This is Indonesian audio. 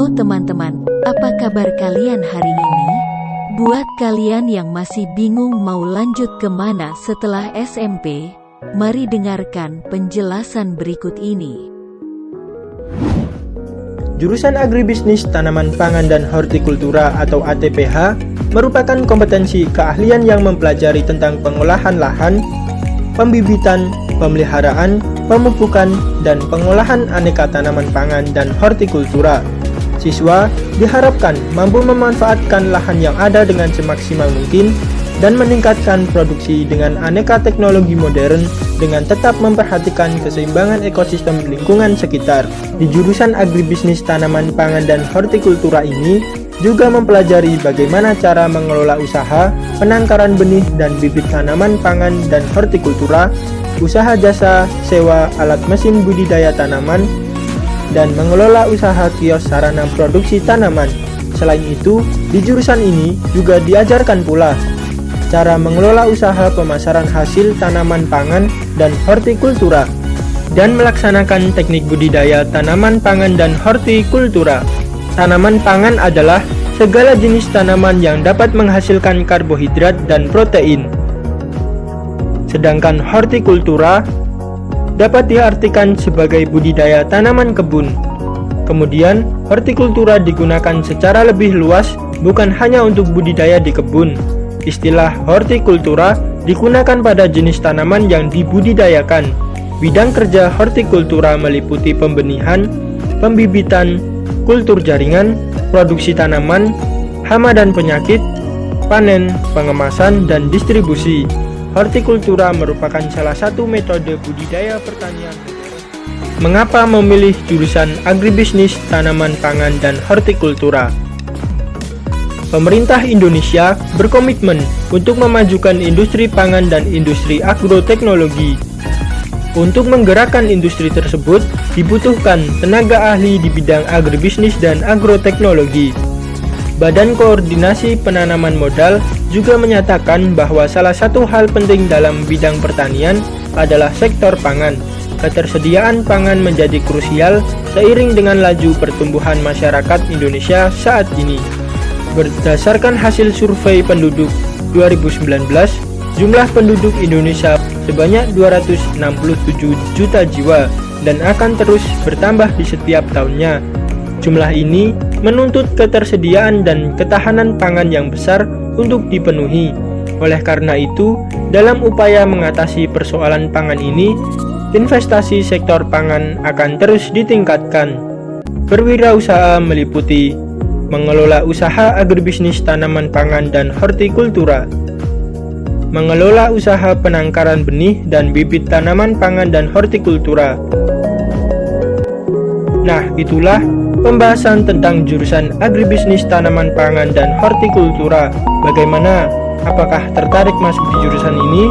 Halo teman-teman, apa kabar kalian hari ini? Buat kalian yang masih bingung mau lanjut kemana setelah SMP, mari dengarkan penjelasan berikut ini. Jurusan Agribisnis Tanaman Pangan dan Hortikultura atau ATPH merupakan kompetensi keahlian yang mempelajari tentang pengolahan lahan, pembibitan, pemeliharaan, pemupukan, dan pengolahan aneka tanaman pangan dan hortikultura. Siswa diharapkan mampu memanfaatkan lahan yang ada dengan semaksimal mungkin dan meningkatkan produksi dengan aneka teknologi modern dengan tetap memperhatikan keseimbangan ekosistem lingkungan sekitar. Di jurusan Agribisnis Tanaman Pangan dan Hortikultura ini juga mempelajari bagaimana cara mengelola usaha, penangkaran benih dan bibit tanaman pangan dan hortikultura, usaha jasa, sewa alat mesin budidaya tanaman, dan mengelola usaha kios sarana produksi tanaman. Selain itu, di jurusan ini juga diajarkan pula cara mengelola usaha pemasaran hasil tanaman pangan dan hortikultura, dan melaksanakan teknik budidaya tanaman pangan dan hortikultura. Tanaman pangan adalah segala jenis tanaman yang dapat menghasilkan karbohidrat dan protein. Sedangkan hortikultura dapat diartikan sebagai budidaya tanaman kebun. Kemudian, hortikultura digunakan secara lebih luas, bukan hanya untuk budidaya di kebun. Istilah hortikultura digunakan pada jenis tanaman yang dibudidayakan. Bidang kerja hortikultura meliputi pembenihan, pembibitan, kultur jaringan, produksi tanaman, hama dan penyakit, panen, pengemasan, dan distribusi. Hortikultura merupakan salah satu metode budidaya pertanian. Mengapa memilih jurusan Agribisnis Tanaman Pangan dan Hortikultura? Pemerintah Indonesia berkomitmen untuk memajukan industri pangan dan industri agroteknologi. Untuk menggerakkan industri tersebut, dibutuhkan tenaga ahli di bidang agribisnis dan agroteknologi. Badan Koordinasi Penanaman Modal juga menyatakan bahwa salah satu hal penting dalam bidang pertanian adalah sektor pangan. Ketersediaan pangan menjadi krusial seiring dengan laju pertumbuhan masyarakat Indonesia saat ini. Berdasarkan hasil survei penduduk 2019, jumlah penduduk Indonesia sebanyak 267 juta jiwa dan akan terus bertambah di setiap tahunnya. Jumlah ini menuntut ketersediaan dan ketahanan pangan yang besar untuk dipenuhi. Oleh karena itu, dalam upaya mengatasi persoalan pangan ini, investasi sektor pangan akan terus ditingkatkan. Berwirausaha meliputi mengelola usaha agribisnis tanaman pangan dan hortikultura, mengelola usaha penangkaran benih dan bibit tanaman pangan dan hortikultura. Nah, itulah pembahasan tentang jurusan Agribisnis Tanaman Pangan dan Hortikultura. Bagaimana? Apakah tertarik masuk di jurusan ini?